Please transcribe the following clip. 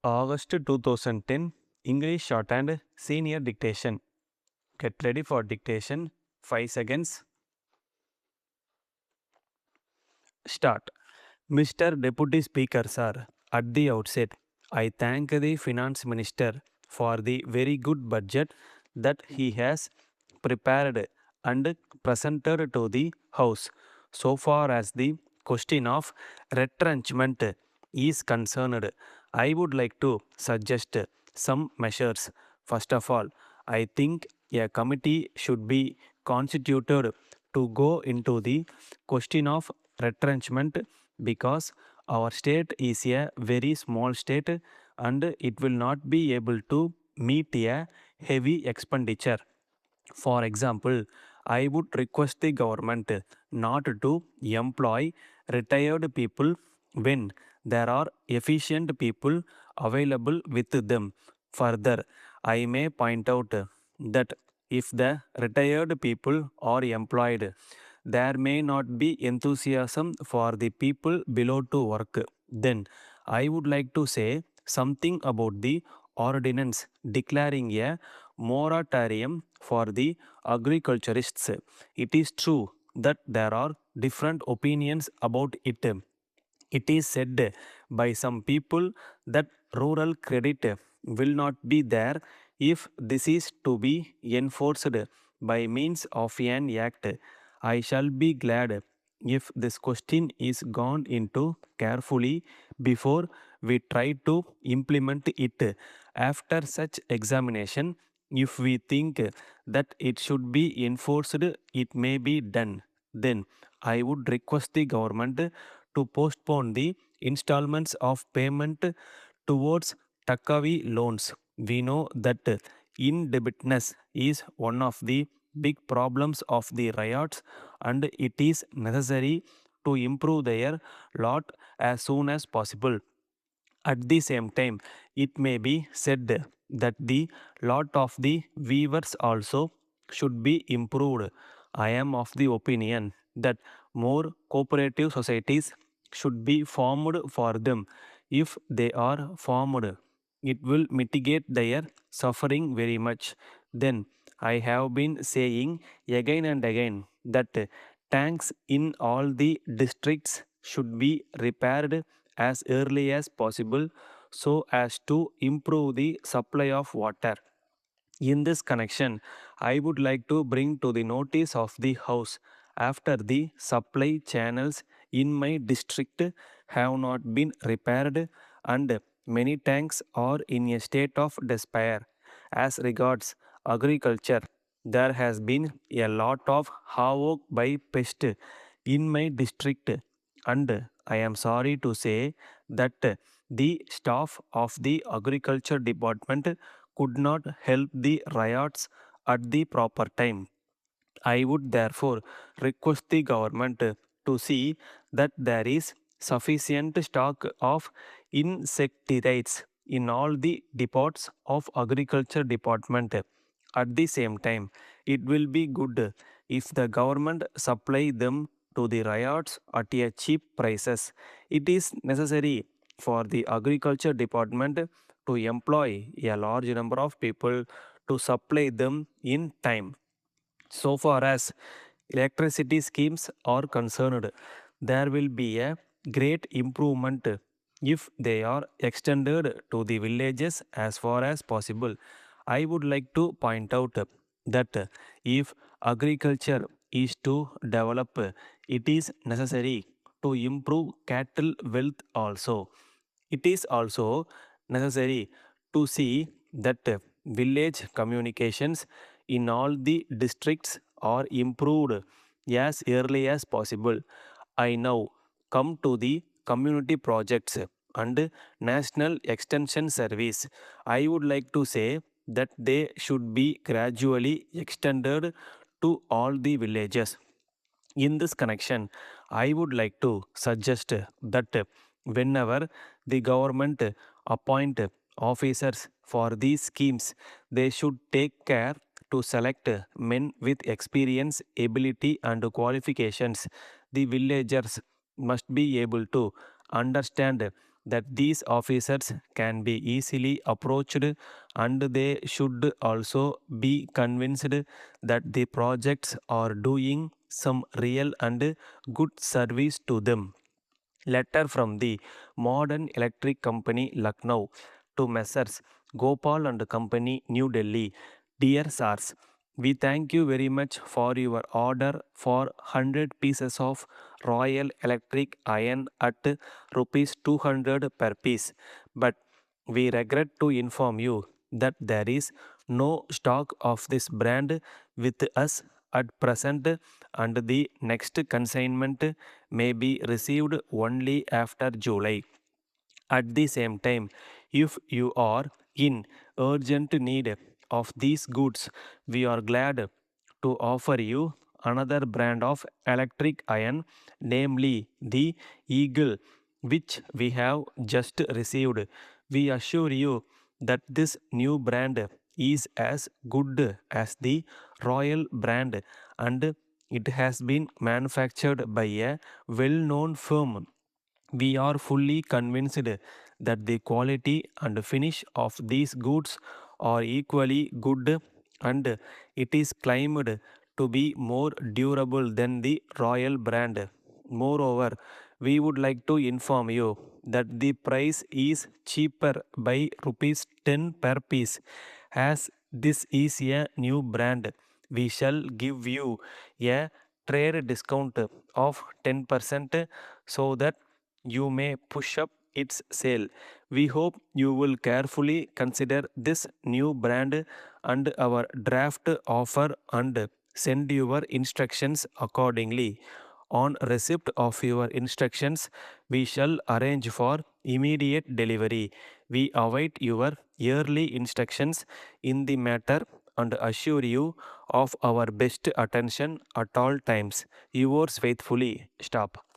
August 2010 English Shorthand Senior Dictation. Get ready for dictation. 5 seconds. Start. Mr. Deputy Speaker, sir, at the outset, I thank the Finance Minister for the very good budget that he has prepared and presented to the House. So far as the question of retrenchment is concerned, I would like to suggest some measures. First of all, I think a committee should be constituted to go into the question of retrenchment because our state is a very small state and it will not be able to meet a heavy expenditure. For example, I would request the government not to employ retired people when there are efficient people available with them. Further, I may point out that if the retired people are employed, there may not be enthusiasm for the people below to work. Then, I would like to say something about the ordinance declaring a moratorium for the agriculturists. It is true that there are different opinions about it. It is said by some people that rural credit will not be there if this is to be enforced by means of an act. I shall be glad if this question is gone into carefully before we try to implement it. After such examination, if we think that it should be enforced, it may be done. Then I would request the government to postpone the installments of payment towards Takavi loans. We know that indebtedness is one of the big problems of the riots and it is necessary to improve their lot as soon as possible. At the same time, it may be said that the lot of the weavers also should be improved. I am of the opinion that more cooperative societies should be formed for them. If they are formed, it will mitigate their suffering very much. Then I have been saying again and again that tanks in all the districts should be repaired as early as possible so as to improve the supply of water. In this connection, I would like to bring to the notice of the House after the supply channels in my district have not been repaired and many tanks are in a state of despair. As regards agriculture, there has been a lot of havoc by pest in my district and I am sorry to say that the staff of the agriculture department could not help the riots at the proper time. I would therefore request the government to see that there is sufficient stock of insecticides in all the depots of agriculture department. At the same time, it will be good if the government supply them to the riots at a cheap prices. It is necessary for the agriculture department to employ a large number of people to supply them in time. So far as electricity schemes are concerned, there will be a great improvement if they are extended to the villages as far as possible. I would like to point out that if agriculture is to develop, it is necessary to improve cattle wealth also. It is also necessary to see that village communications in all the districts are improved as early as possible. I now come to the community projects and National Extension Service. I would like to say that they should be gradually extended to all the villages. In this connection, I would like to suggest that whenever the government appoint officers for these schemes, they should take care to select men with experience, ability, and qualifications. The villagers must be able to understand that these officers can be easily approached, and they should also be convinced that the projects are doing some real and good service to them. Letter from the Modern Electric Company, Lucknow, to Messrs. Gopal and Company, New Delhi. Dear Sirs, we thank you very much for your order for 100 pieces of Royal Electric iron at rupees 200 per piece. But we regret to inform you that there is no stock of this brand with us at present, and the next consignment may be received only after July. At the same time, if you are in urgent need of these goods, we are glad to offer you another brand of electric iron, namely the Eagle, which we have just received. We assure you that this new brand is as good as the Royal brand, and it has been manufactured by a well known firm. We are fully convinced that the quality and finish of these goods are equally good, and it is claimed to be more durable than the Royal brand. Moreover, we would like to inform you that the price is cheaper by rupees 10 per piece. As this is a new brand, we shall give you a trade discount of 10% so that you may push up its sale. We hope you will carefully consider this new brand and our draft offer and send your instructions accordingly. On receipt of your instructions, we shall arrange for immediate delivery. We await your yearly instructions in the matter and assure you of our best attention at all times. Yours faithfully, Stop.